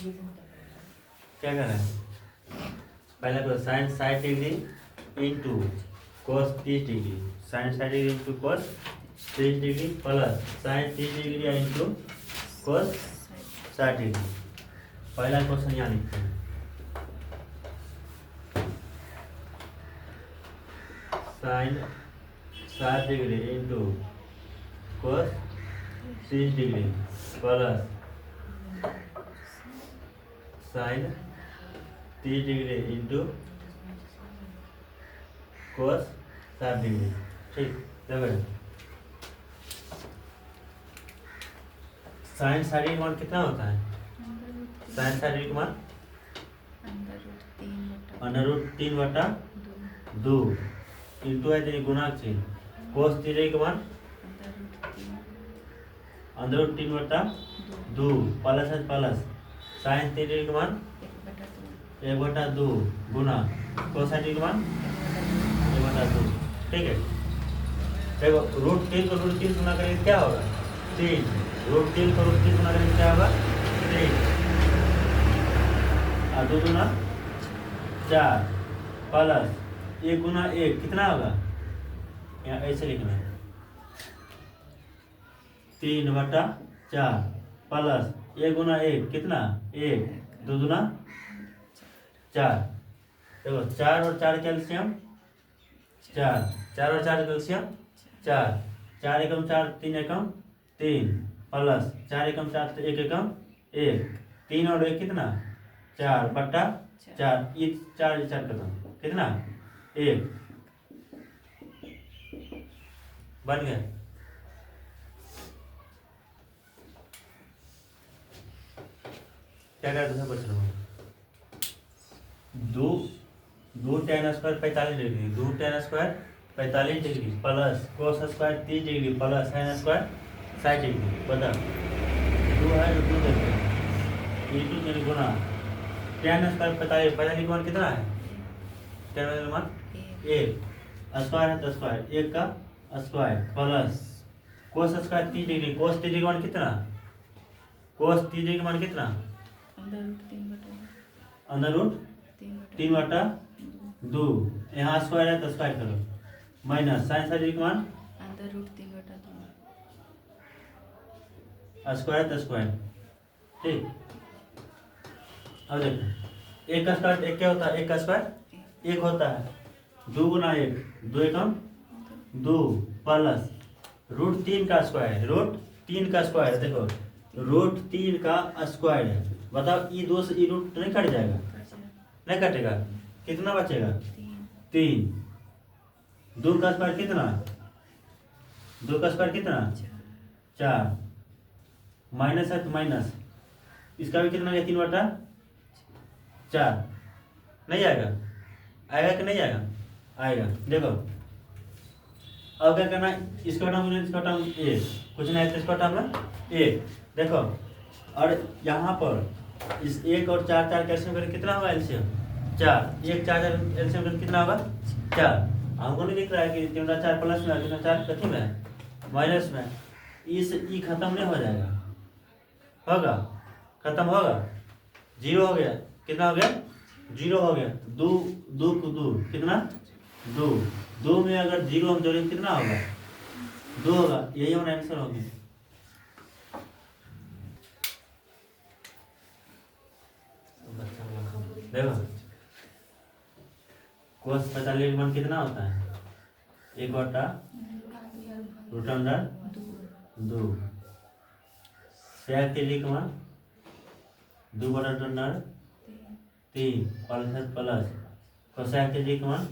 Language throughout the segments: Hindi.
क्या करना है? पहले तो sine 60 degree into cos 30 degree, sine 60 degree into cos 30 degree plus sine 30 degree into cos 60 degree. पहला क्वेश्चन यहाँ लिखते हैं, sine 60 degree into cos 30 degree plus sine 30 degree into cos 60 degree. ठीक, देखो साइन 60 का मान कितना होता है? साइन 60 का मान √3/2 इंटू है तेरी गुणा चिन्ह, कोस 30 का मान √3/2 प्लस है प्लस साइन 30 का मान 1/2 गुना कोस 60 का मान 1/2। ठीक है, देखो √3 को √3 गुना करेंगे क्या होगा? 3। √3 को √3 गुना करेंगे क्या होगा? 3 और 2 गुना 4 प्लस 1 गुना 1 कितना होगा? यहाँ ऐसे लिखना है 3/4 प्लस 1 गुना 1 कितना? 1, 2 गुना 4। देखो 4 और 4 कैल्शियम 4, 4 और 4 कैल्शियम 4, 4 एकम 4 3 एकम 3 प्लस 4 एकम 4 1 एकम 1, 3 और 1 कितना? 4/4, ये 4 खत्म कितना? 1 बन गया। क्या करते हैं क्वेश्चन में? 2 tan square 45 degree, 2 tan square 45 degree plus cos square 30 degree plus sine square 60 degree. बता 2 है तो 2 देते हैं इंटू यानी गुना tan स्क्वायर 45 का मान कितना है? tan का मान 1 स्क्वायर है तो स्क्वायर 1 का square plus cos square 30 degree, cos 30 का मान कितना? कोस 30 डिग्री का मान कितना? √3/2। यहाँ स्क्वायर है तो स्क्वायर करो माइनस साइन 60 का मान स्क्वायर तो स्क्वायर। ठीक, अब देखो 1 का स्क्वायर 1 क्या होता है? 1 का स्क्वायर 1 होता है, 2 गुना 1 2 एकम 2 प्लस √3 का स्क्वायर, √3 का स्क्वायर देखो √3 का स्क्वायर है। बताओ ये 2 से ये रूट नहीं कट जाएगा? नहीं कटेगा, कितना बचेगा? 3। 2 का स्क्वायर कितना? 2 का स्क्वायर कितना? 4 माइनस है तो माइनस, इसका भी कितना है? 3/4 नहीं आएगा? आएगा कि नहीं आएगा? आएगा। देखो अब क्या करना है? इसका टर्म इसका टर्म 1 कुछ नहीं है तो इसका टर्म 1। देखो और यहाँ पर इस 1 और 4 कैल्शियम करके कितना होगा? एलसीएम 4, 1 4 एलसीएम करके कितना होगा? 4। हमको नहीं दिख रहा है कि 3/4 प्लस में 3/4 कथी में है? माइनस में। इस ई खत्म नहीं हो जाएगा, होगा खत्म होगा, 0 हो गया। कितना हो गया? 0 हो गया। 2 को 2 कितना? 2 में अगर 0 हम जोड़ेंगे कितना होगा? 2 होगा। यही हमारा आंसर होगा। देखो कोस 45 का मान कितना होता है? 1/√2 सेक 30 का मान 2/√3 प्लस कोसेक 30 का मान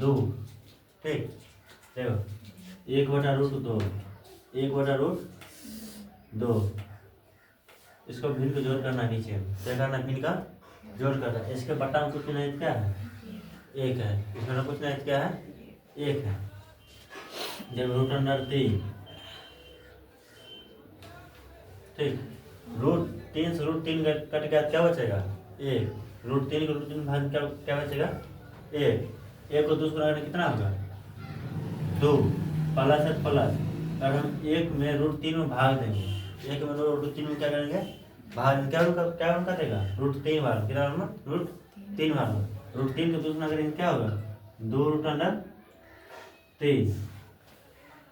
2। ठीक, देखो 1/√2 1/√2 इसको भिन्न को जोड़ करना नीचे, क्या करना? भिन्न का जोड़ करना। इसके बट्टा में कुछ नहीं क्या है? 1 है, इसमें कुछ नहीं क्या है? 1 है। जब √3 ठीक, √3 से √3 कट गया क्या बचेगा? 1। √3 को √3 भाग क्या बचेगा? 1 को 2 से गुणा कितना होगा? 2 प्लस है प्लस, और हम 1 में √3 में भाग देंगे, 1 में √3 में क्या करेंगे? बाहर क्या उनका देगा √3 बार कितना √3 बार √3 को दूसरा करेंगे क्या होगा 2√3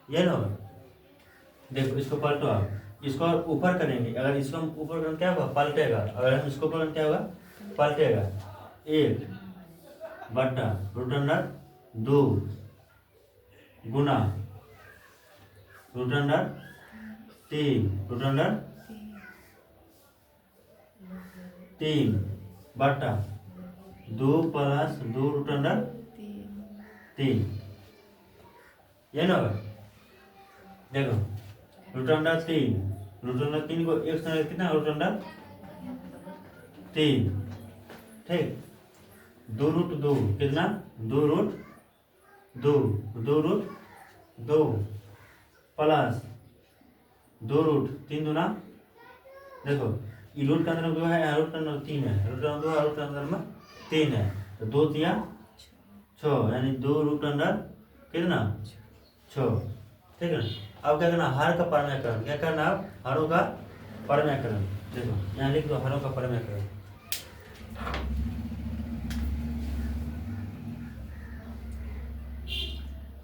ये ना होगा। देखो इसको पलटो आप इसको ऊपर करेंगे अगर इसको हम ऊपर करेंगे क्या होगा पलटेगा अगर हम इसको ऊपर करेंगे क्या होगा पलटेगा 1/√2 गुना √3 3 बटा 2 + 2√3 ये ना होगा। देखो √3 को एक समय कितना √3 ठीक 2√2 कितना 2√2 प्लस 2√3 दूना देखो ये रूट के अंदर 2 है रूट के अंदर 3 है रूट के अंदर 2 है रूट के अंदर में 3 है तो 2 3 6 यानी 2√, कितना 6 ठीक है ना। अब क्या करना हर का परमेयकरण क्या करना अब हरों का परमेयकरण देखो यहाँ लिख दो हरों का परमेयकरण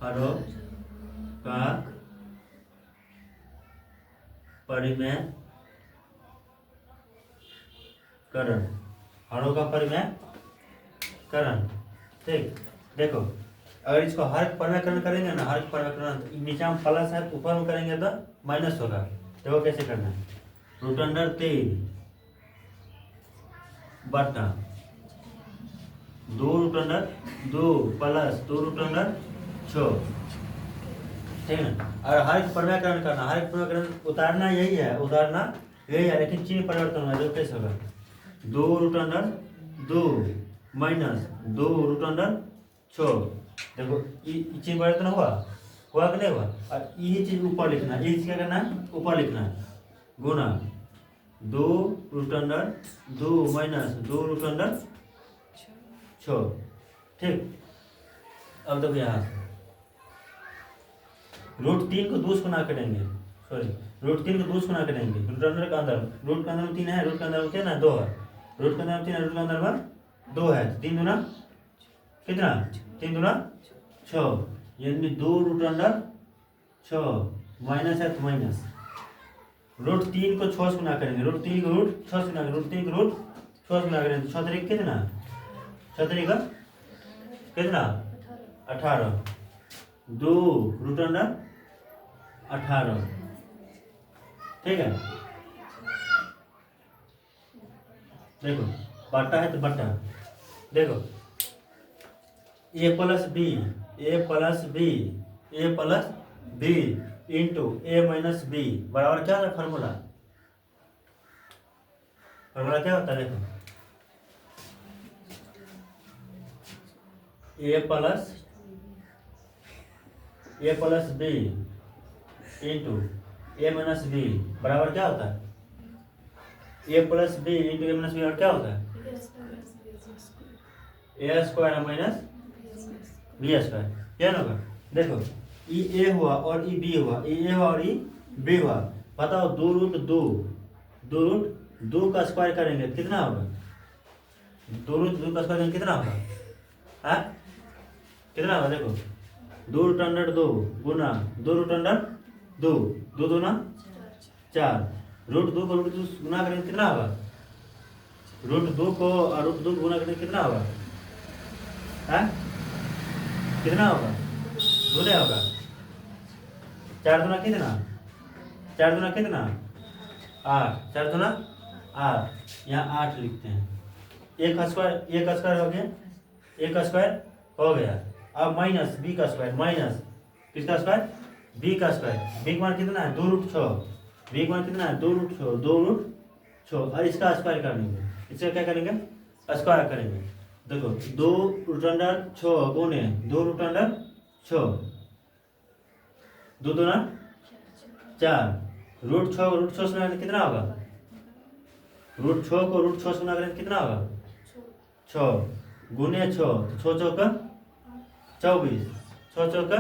हरों का परिमेयकरण हरों का परिमेयकरण ठीक। देखो अगर इसको हर परमेयकरण करेंगे ना हर परमेयकरण नीचे में प्लस है ऊपर में करेंगे तो माइनस होगा। देखो कैसे करना है √3 बटा 2√2 प्लस 2√6 ठीक है ना। और हर एक परमेयकरण करना हर एक परमेयकरण उतारना यही है लेकिन चिन्ह परिवर्तन होगा। देखो कैसे होगा 2√2 माइनस 2√6 देखो चिन्ह परिवर्तन हुआ कि नहीं हुआ। और ये चीज ऊपर लिखना ये चीज क्या करना है ऊपर लिखना है गुना 2√2 माइनस 2√6 ठीक। अब देखो यहाँ √3 को 2 से गुना करेंगे √3 को 2 से गुना करेंगे रूट के अंदर में 3 है रूट के अंदर में कितना 2 है रूट के अंदर में 3 है रूट के अंदर में 2 है 3 दूना कितना 3 दूना 6 यानी 2√6 माइनस है तो माइनस √3 को 6 से गुना करेंगे √3 को √6 से गुना √3 को √6 से गुना करेंगे 6 तरीक कितना 6 तरीक कितना 18 2√18 ठीक है। देखो बटा है तो बटा देखो a plus B into a minus B बराबर क्या होता है फार्मूला क्या होता है देखो a plus B into a minus B बराबर क्या होता है a plus B into a minus B और क्या होता है a² माइनस b² क्या होगा। देखो ई ए हुआ और ई बी हुआ ई ए हुआ और ई बी हुआ बताओ 2√2 का स्क्वायर करेंगे कितना होगा 2√2 का स्क्वायर करेंगे कितना होगा हाँ कितना होगा देखो 2√2 गुना 2√2 2 दूना 4 √2 को √2 गुना करेंगे कितना होगा √2 को और √2 गुना करेंगे कितना होगा हाँ कितना होगा 2 होगा 4 दूना कितना 4 दूना कितना 8 4 दूना 8 यहाँ 8 लिखते हैं एक स्क्वायर हो गया एक स्क्वायर हो गया। अब माइनस बी का स्क्वायर माइनस किसका स्क्वायर बी का स्क्वायर बी का मान कितना है 2√6 बी का मान कितना है 2√6 और इसका स्क्वायर करेंगे इसका क्या करेंगे स्क्वायर करेंगे। देखो 2√6 गुने 2√6 2 दूना 4 √6 से गुना कितना होगा √6 को √6 से गुना करेंगे कितना होगा 6 गुने 6 6 चौका 24 6 चौका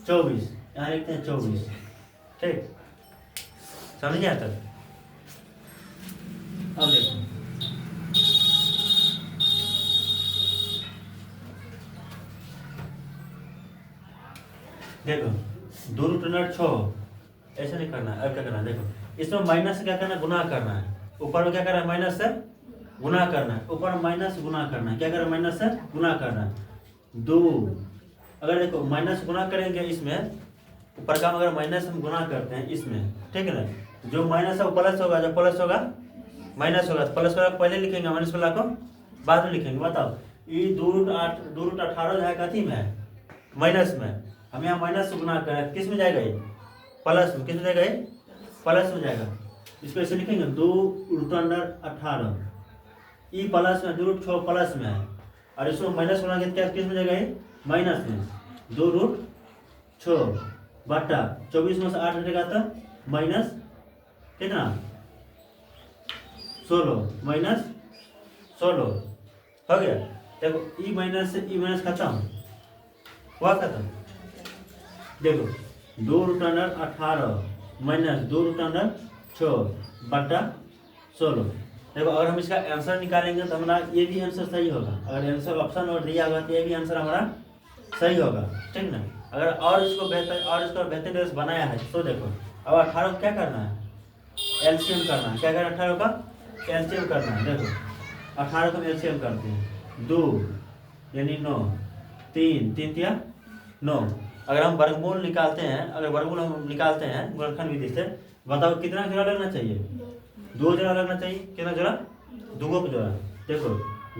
24 यहाँ लिखते हैं 24 ठीक समझ गया तक। अब देखो देखो 2 रूट अंडर 6 ऐसे नहीं करना है। अब क्या करना है देखो, इसमें माइनस से क्या करना है, गुना करना है। ऊपर में क्या करना है, माइनस से गुना करना है। ऊपर माइनस गुना करना है, क्या करना है, माइनस से गुना करना है। 2 अगर देखो माइनस गुना करेंगे इसमें, ऊपर का अगर माइनस हम गुना करते हैं इसमें, ठीक है ना, जो माइनस है वो प्लस होगा, जो प्लस होगा माइनस होगा। तो प्लस वाला पहले लिखेंगे, माइनस वाला को बाद में लिखेंगे। बताओ ये 2 रूट 18 जो है कथी में है, माइनस में। हम यहाँ माइनस से गुना करें, किस में जाएगा ये, प्लस में। किस में जाएगा ये, प्लस में जाएगा। इसको ऐसे लिखेंगे 2 रूट अंडर 18, ई प्लस में 2 रूट 6 प्लस में है, और इसको माइनस बनाएंगे क्या, किस में जाएगा ये, माइनस में। 2 रूट 6 बटा 24 में से 8 हटेगा तो माइनस कितना 16, माइनस 16 हो गया। देखो ई माइनस से ई माइनस खत्म हुआ, खत्म। देखो 2 रूट अंडर 18 माइनस 2 रूट अंडर 6 बटा 16। देखो अगर हम इसका आंसर निकालेंगे तो हमारा ये भी आंसर सही होगा। अगर आंसर ऑप्शन और दिया होगा तो ये भी आंसर हमारा सही होगा, ठीक ना। अगर और इसको बेहतर तरह से बनाया है तो देखो, अब 18 को क्या करना है, एलसीएम करना है। क्या करना है, 18 का एलसीएम करना है। देखो 18 को एलसीएम करते हैं, 2 यानी 9, 3 3 तिया 9। अगर हम वर्गमूल निकालते हैं, अगर वर्गमूल हम निकालते हैं गुणनखंड विधि से, बताओ कितना जोड़ा लगना चाहिए, 2 जोड़ा लगना चाहिए। कितना जोड़ा, 2 को जोड़ा। देखो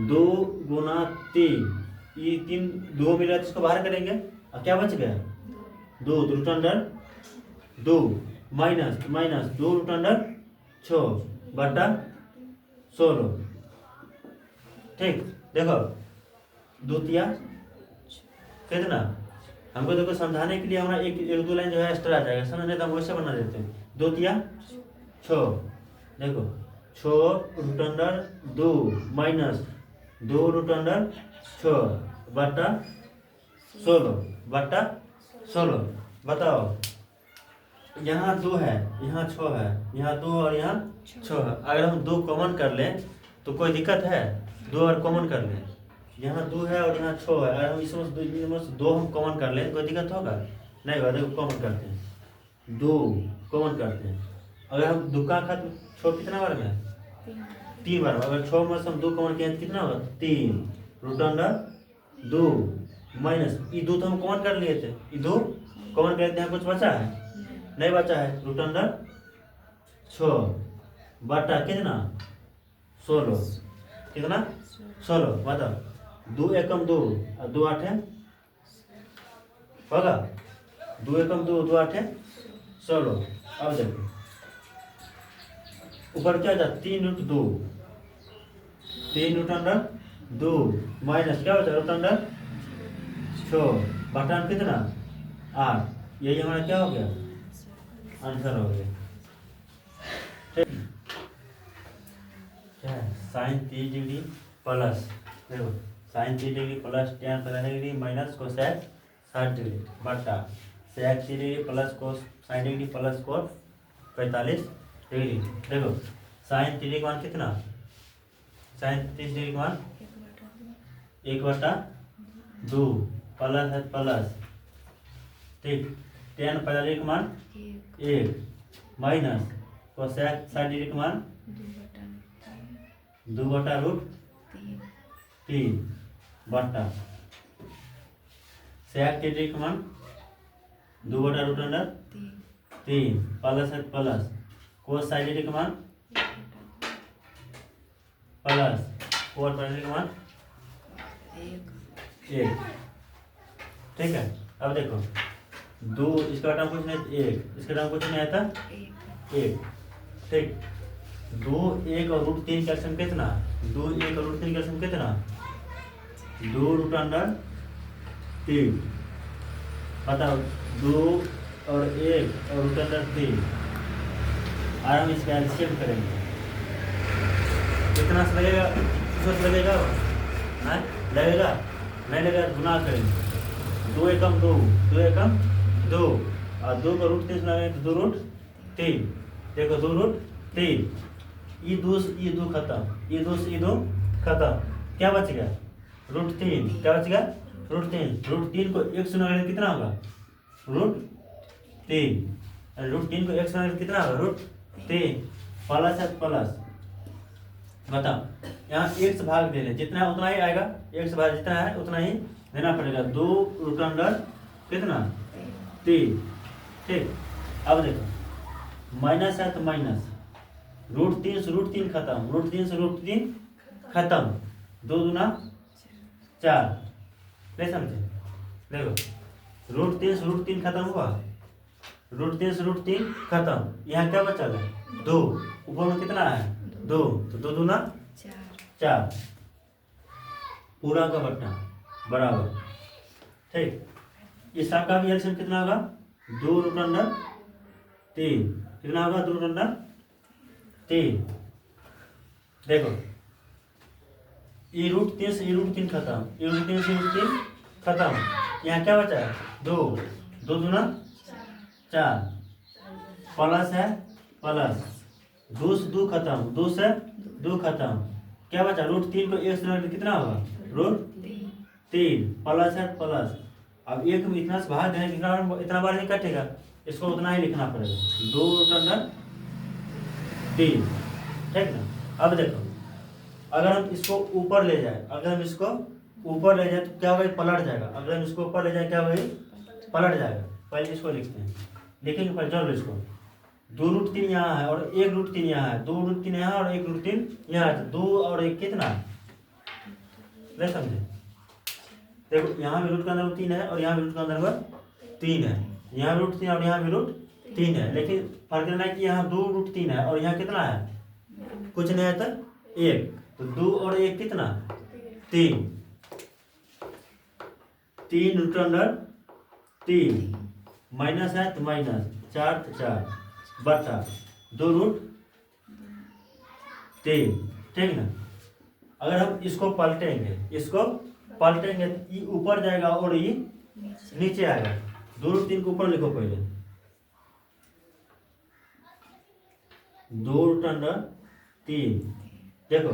2 गुना 3, ये 3 2 मिला तो इसको बाहर करेंगे, और क्या बच गया 2 root under 2 minus minus 2 root under 6 बटा 16, ठीक। देखो 2 तिया कितना, हमको देखो समझाने के लिए हमारा एक दो लाइन जो है एक्स्ट्रा आ जाएगा, समझ नहीं तो हम वैसे बना देते हैं। 2 तिया 6, देखो 6 root under 2 minus 2 root under 6 बटा 16 बटा 16। बताओ यहाँ 2 है, यहाँ 6 है, यहाँ 2 और यहाँ 6 है। अगर हम 2 कॉमन कर लें तो कोई दिक्कत है, 2 और कॉमन कर लें, यहाँ 2 है और यहाँ 6 है। अगर हम इसमें 2 हम कॉमन कर लें कोई दिक्कत होगा नहीं होगा। देखो कॉमन करते हैं, 2 कॉमन करते हैं। अगर हम 2 का खत्म 6 कितना बार में, 3 बार। अगर 6 में से हम 2 कॉमन किए कितना होगा, 3 रूट अंडर 2 माइनस ये 2 तो हम कॉमन कर लिए थे, ये 2 कॉमन कर लेते हैं, कुछ बचा है नहीं बचा है, रूट अंडर 6 बटा कितना 16, कितना 16। बताओ 2 एकम 2 और 2 8 होगा, 2 एकम 2 2 8 16। अब देखो ऊपर क्या था, 3 रूट 2, 3 रूट अंडर 2 माइनस क्या बचा, रूट अंडर 6 बटा कितना 8। यही हमारा क्या हो गया, आंसर हो गया, ठीक। क्या है, साइन 30 डिग्री प्लस, देखो sine 30 degree plus tan 45 degree minus cosec 60 degree बटा sec 30 degree plus cos 60 degree plus cos 45 degree. देखो साइन 30 डिग्री का मान कितना, साइन 30 डिग्री का मान 1/2 प्लस है प्लस, ठीक। tan 45 डिग्री का मान 1 माइनस कोसेक 60 डिग्री का मान 2/√3 बटा सेक 30 डिग्री का मान 2/√3 प्लस है प्लस कोस 60 डिग्री का मान प्लस कोस 45 डिग्री का मान 1, ठीक है। अब देखो 2 इसका टाइम कुछ नहीं, 1 इसका टाइम कुछ नहीं आया था 1, ठीक। 2 1 और √3 का एलसीएम कितना, 2 1 और √3 का एलसीएम कितना, 2 रूट अंडर 3। बताओ 2 और 1 और रूट अंडर 3, और हम इसका एलसीएम करेंगे कितना से लगेगा, कुछ लगेगा ना, लगेगा नहीं लगेगा, गुना करेंगे 2 एकम 2 2 एकम 2 और 2 को √3 से लगाएंगे तो 2√3। देखो 2√3 ये दो खत्म, ये दो खत्म, क्या बच गया √3, क्या बच गया √3। √3 को 1 से गुणा कितना होगा √3, √3 को 1 से गुणा कितना होगा √3 प्लस है प्लस। बताओ यहाँ 1 से भाग देने जितना है उतना ही आएगा, 1 से भाग जितना है उतना ही देना पड़ेगा। 2 √अंडर कितना 3, ठीक। अब देखो माइनस है तो माइनस, √3 से √3 खत्म, √3 से √3 खत्म, 2 दूना 4, नहीं समझे। देखो √3 से √3 खत्म हुआ, √3 से √3 खत्म, यहाँ क्या बचा है 2, ऊपर में कितना है 2, तो 2 दूना 4, पूरा का बट्टा बराबर, ठीक। इस का भी एलसीएम कितना होगा 2 √3, कितना होगा 2 √3। देखो ये √3 से ये √3 खत्म, ये √3 से √3 खत्म, यहाँ क्या बचा है 2, 2 दूना 4, प्लस है प्लस, 2 से 2 खत्म, 2 से 2 खत्म, क्या बचा √3 को 1 से कितना होगा √3 प्लस है प्लस। अब एक में इतना से भाग देना, इतना बार नहीं कटेगा, इसको उतना ही लिखना पड़ेगा 2 √3, ठीक ना। अब देखो अगर हम इसको ऊपर ले जाए, अगर हम इसको ऊपर ले जाए तो क्या होगा पलट जाएगा, अगर हम इसको ऊपर ले जाए क्या होगा पलट जाएगा। पहले इसको लिखते हैं, लिखेंगे पहले चलो इसको 2 √3 यहाँ है और 1 √3 यहाँ है, 2 √3 यहाँ और 1 √3 यहाँ है, 2 और 1 कितना नहीं समझे। देखो यहाँ भी रूट का अंदर 3 है और यहाँ भी रूट का अंदर 3 है, यहाँ भी √3 और यहाँ भी √3 है, लेकिन फर्क इतना है कि यहाँ 2 √3 है और यहाँ कितना है कुछ नहीं है तो 1, तो 2 और 1 कितना 3, 3 √3 माइनस है तो माइनस 4 तो 4 बटा 2 √3, ठीक ना। अगर हम इसको पलटेंगे, इसको पलटेंगे तो ये ऊपर जाएगा और ये नीचे आएगा। 2 √3 को ऊपर लिखो पहले, 2 √3। देखो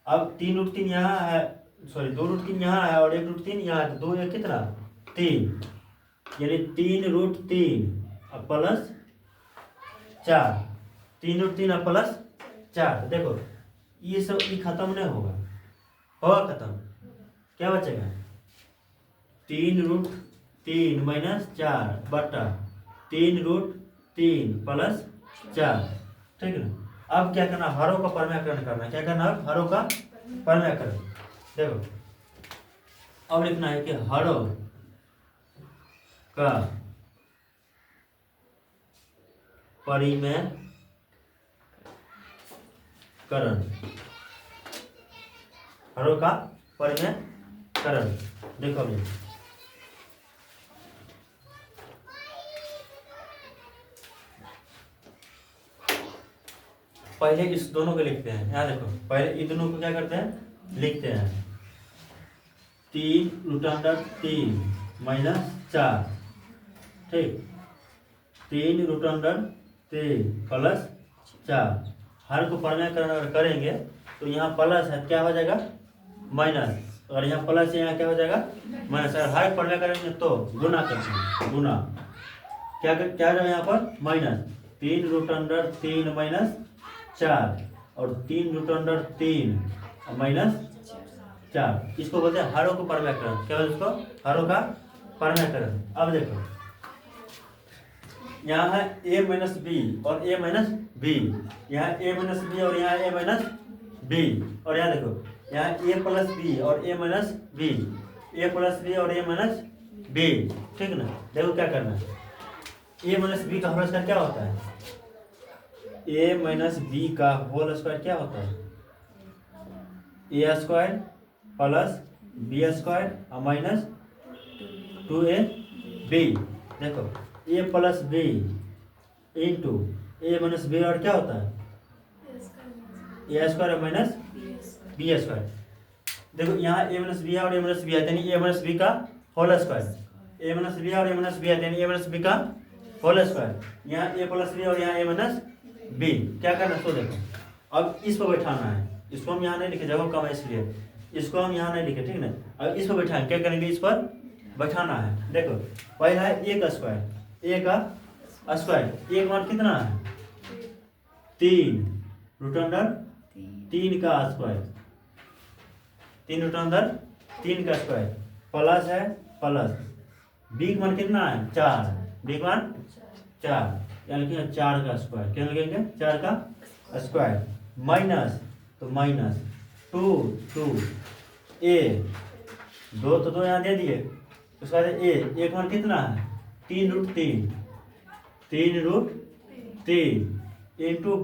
अब 3 √3 यहाँ है, सॉरी 2 √3 यहाँ है और 1 √3 यहाँ है, तो 2 1 कितना 3, यानी 3 √3 और प्लस 4, 3 √3 और प्लस 4। देखो ये सब ये खत्म नहीं होगा खत्म, क्या बचेगा 3 √3 माइनस 4 बटा 3 √3 प्लस 4, ठीक है ना। अब क्या करना, हरों का परम्यकरण करना, क्या करना है हरों का परम्यकरण। देखो अब लिखना है कि हरों का परिमेयकरण, हरों का परिमेयकरण। देखो अभी पहले इस दोनों को लिखते हैं, यहाँ देखो पहले इन दोनों को क्या करते हैं लिखते हैं 3 √3 माइनस 4, ठीक, 3 √3 प्लस 4। हर को परम्यकरण अगर करेंगे तो यहाँ प्लस है क्या हो जाएगा माइनस, और यहाँ प्लस है यहाँ क्या हो जाएगा माइनस। अगर हर परम्य करेंगे तो गुना करते हैं, गुना क्या क्या जाएगा यहाँ पर माइनस 3 √3 माइनस 4 और 3 √3 माइनस 4, इसको बोलते हैं हरों को परम्यकरण। क्या बोलते हैं इसको हरों का परम्यकरण। अब देखो यहाँ है a माइनस बी और a माइनस बी, यहाँ a माइनस बी और यहाँ a माइनस बी, और यहाँ देखो यहाँ a प्लस बी और a minus B, a plus B और a माइनस बी, ठीक ना। देखो क्या करना है a माइनस बी का होल स्क्वायर क्या होता है, a माइनस बी का होल स्क्वायर क्या होता है a square plus B square और माइनस 2ab। देखो a plus B into a minus B और क्या होता है a square minus B square. देखो यहाँ a माइनस बी और a माइनस बी है यानी a माइनस बी का whole square, a minus B और a माइनस बी है यानी a माइनस बी का होल स्क्वायर। यहाँ a प्लस बी और यहाँ a माइनस बी, क्या करना सो देखो अब इस पर बैठाना है, इसको हम यहाँ नहीं लिखे, जगह कम है इसलिए इसको हम यहाँ नहीं लिखे, ठीक है ना। अब इस पर बैठाएंगे, क्या करेंगे, इस पर बैठाना है। देखो पहला है ए का स्क्वायर, ए का स्क्वायर, एक मान कितना है 3 रूट अंडर 3 का स्क्वायर, 3 रूट अंडर 3 का स्क्वायर, प्लस है प्लस बी का मान कितना है 4, बी का मान 4, यानी कि 4 का स्क्वायर, क्या लगेंगे 4 का स्क्वायर, माइनस तो माइनस 2 ए 2 तो 2 यहाँ दे दिए, उसके बाद ए एक मान कितना है 3 root 3, 3 root 3 into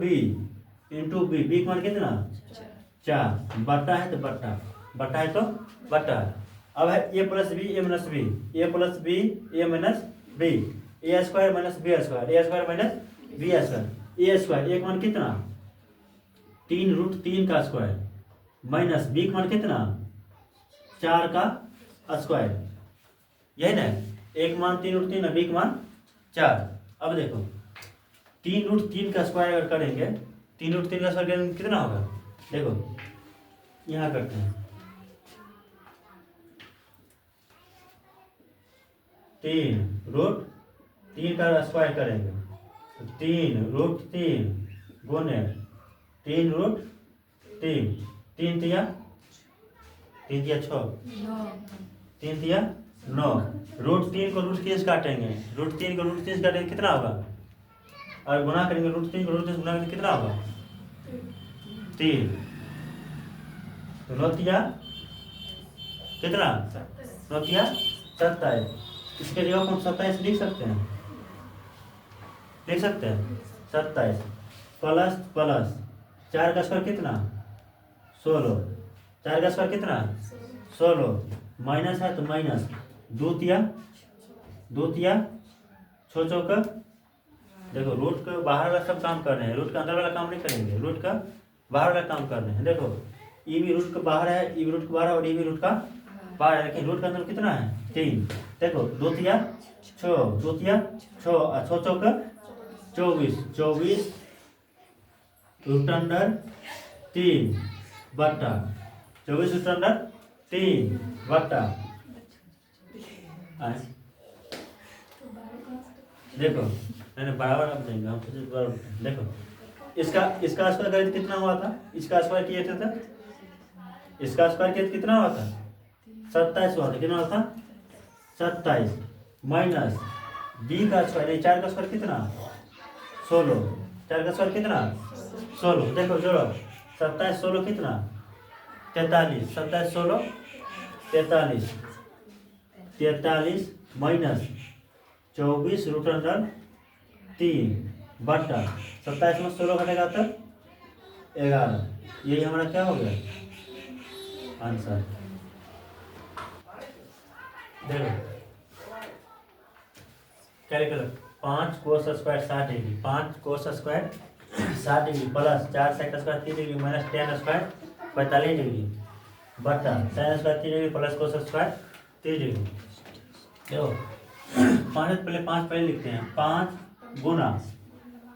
B, B का मान कितना 4, बट्टा है तो बट्टा, बट्टा है तो बट्टा। अब है ए प्लस बी ए माइनस बी, ए प्लस बी ए माइनस बी, ए स्क्वायर माइनस बी स्क्वायर, ए स्क्वायर माइनस बी स्क्वायर, ए स्क्वायर एक मान कितना 3 रूट 3 का स्क्वायर, माइनस बी का मान कितना 4 का स्क्वायर, यही ना, एक मान 3 रूट 3 बी का मान 4। अब देखो 3 रूट 3 का स्क्वायर अगर करेंगे, 3 रूट 3 का स्क्वायर करेंगे कितना होगा, देखो यहाँ करते हैं 3 रूट 3 का स्क्वायर करेंगे तो 3 रूट 3 गुने 3 रूट 3, 3 तिया 6, 3 तिया 9, रूट 3 को रूट 3 से काटेंगे, रूट 3 को रूट 3 से काटेंगे कितना होगा, और गुना करेंगे रूट 3 को रूट 3 से गुना करेंगे कितना होगा 3, तो 9 तिया कितना 9 तिया 27, इसके जगह हम 27 लिख सकते हैं, 27 प्लस प्लस 4 का स्क्वायर कितना 16, 4 का स्क्वायर कितना 16, माइनस है तो माइनस 2 तिया 6 चौका, देखो रूट का बाहर वाला सब काम कर रहे हैं, रूट का अंदर वाला काम नहीं करेंगे, रूट का बाहर वाला काम कर रहे हैं। देखो ई भी रूट का बाहर है, ई भी रूट का बाहर है और ई भी रूट का बाहर है, लेकिन रूट का अंदर कितना है 3, देखो 2 तिया 6, 2 तिया 6 और 6 चौका 24 रूट अंडर 3 बट्टा 24 रूट अंडर 3 बट्टा, देखो मैंने बराबर अब देंगे हम, देखो इसका स्क्वायर करें कितना हुआ था, इसका स्क्वायर किए थे तो इसका स्क्वायर किए कितना हुआ था 27 हुआ था, कितना हुआ था 27, माइनस बी का स्क्वायर 4 का स्क्वायर कितना 16, 4 का स्क्वायर कितना 16, देखो जोड़ो 27 16 कितना 43, 27 16 43 माइनस 24 रूट अंडर 3 बट्टा 27 में 16 घटेगा तो 11, यही हमारा क्या हो गया आंसर। देखो calculator 5 cos square 60 degree, 5 cos square 60 degree plus 4 sec square 30 degree minus 10 square 45 degree बट्टा sine square 30 degree plus cos square 30 degree. देखो 5 पहले लिखते हैं, 5 गुना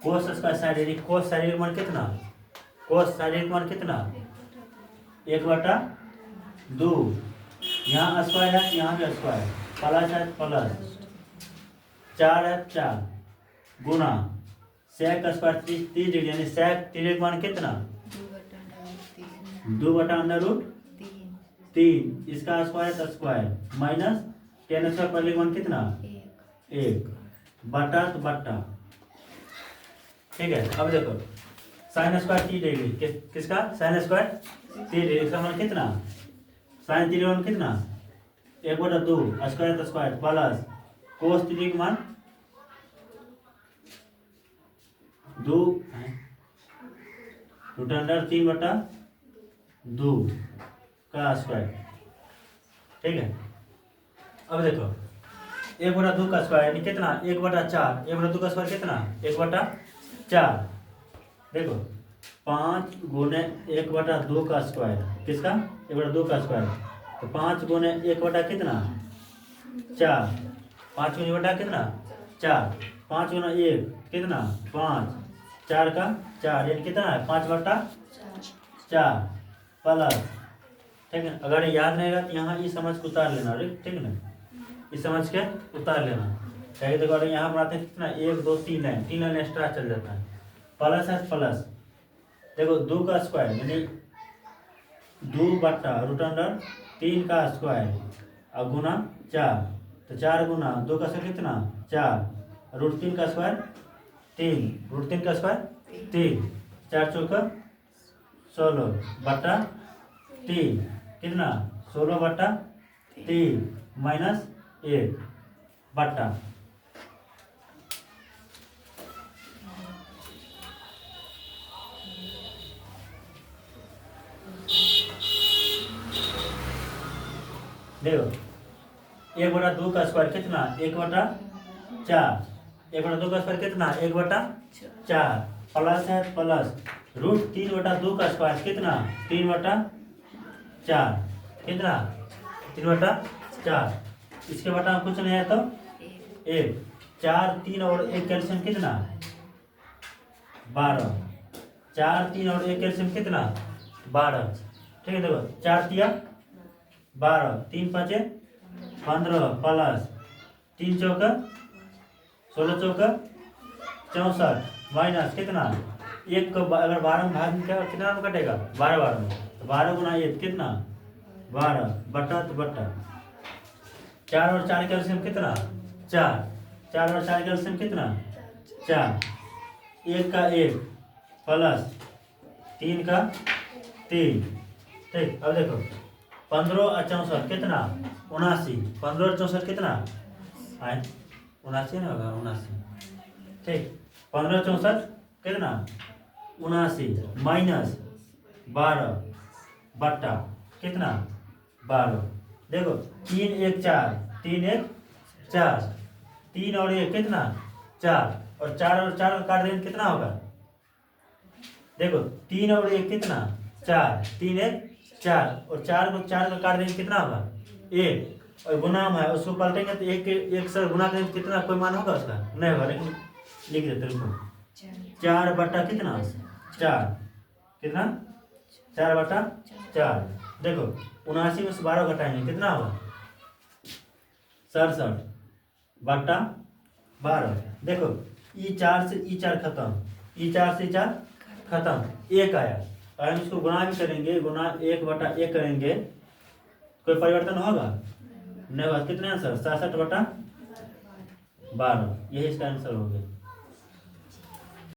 कोस स्क्वायर 60 डिग्री, कोस शारीरिक मान कितना, कोस शारीरिक मान कितना 1/2, यहाँ स्क्वायर है यहाँ भी स्क्वायर, प्लस है प्लस 4 है 4 गुना सेक स्क्वायर 30 डिग्री, यानी सेक 30 मान कितना 2/√3, इसका स्क्वायर स्क्वायर माइनस 10 स्क्वायर पर मान कितना 1 बटा तो बट्टा, ठीक है। अब देखो साइन स्क्वायर 30 डिग्री, किसका साइन स्क्वायर 30 डिग्री, इसका मान कितना साइन 30 मान कितना 1/2 स्क्वायर तो स्क्वायर प्लस कोस 30 का मान 2 रूट अंडर 3/2 का स्क्वायर, ठीक है। अब देखो 1/2 का स्क्वायर यानी कितना 1/4, 1/2 का स्क्वायर कितना 1/4, देखो 5 गुने 1/2 का स्क्वायर, किसका 1/2 का स्क्वायर, तो 5 गुने 1 कितना 4, 5 गुने 1 कितना 4, 5 गुना 1 कितना 5, 4 का 4 यानी कितना है 5/4 प्लस, ठीक है। अगर याद रहेगा तो यहाँ इस समझ को उतार लेना, ठीक है ना, इस समझ के उतार लेना। कहीं देखो अगर यहाँ बनाते हैं कितना 1 2 3 लाइन, 3 लाइन एक्स्ट्रा चल जाता है। प्लस है प्लस, देखो 2 का स्क्वायर यानी 2/√3 का स्क्वायर और गुना 4, तो 4 गुना 2 का स्क्वायर कितना 4, √3 का स्क्वायर 3, √3 का स्क्वायर 3, 4 चौका 16/3, कितना 16/3 माइनस 1 बट्टा, देखो 1/2 का स्क्वायर कितना 1/4, 1/2 का स्क्वायर कितना 1/4 प्लस है प्लस √3/2 का स्क्वायर कितना 3/4, कितना 3/4, इसके बटा कुछ नहीं है तो 1, 4 3 और 1 कैल्शियम कितना 12, 4 3 और 1 कैल्शियम कितना 12, ठीक है। देखो 4 तिया 12, 3 5 15 प्लस 3 चौका 16 चौका 64 माइनस कितना 1 को अगर 12 में भाग में कितना में कटेगा 12 में, तो 12 गुना 1 कितना 12 बटा तो बटा 4 और 4 कैल्शियम कितना 4, 4 और 4 कैल्शियम कितना 4, 1 का 1 प्लस 3 का 3, ठीक। अब देखो 15 और 64 कितना 79, 15 और 64 कितना आए 79 ना होगा 79, ठीक। 15 और 64 कितना 79 माइनस 12 बट्टा कितना 12, देखो 3 1 4, 3 1 4, 3 और 1 कितना 4 और 4 काट देंगे कितना होगा, देखो 3 और 1 कितना 4, 3 1 4 और 4 को काट देंगे कितना होगा 1, और गुना है उसको पलटेंगे तो 1 से गुना करेंगे कितना कोई मान होगा उसका नहीं होगा, लेकिन लिख देते उसको 4 बटा कितना 4, कितना 4/4, देखो 79 में से 12 घटाएंगे कितना होगा 67 बटा 12, देखो E4 से E4 खत्म, E4 से E4 खत्म, 1 आया, और हम इसको गुना भी करेंगे, गुना 1/1 करेंगे, कोई परिवर्तन होगा नहीं होगा, कितना आंसर 67/12, यही इसका आंसर हो गया।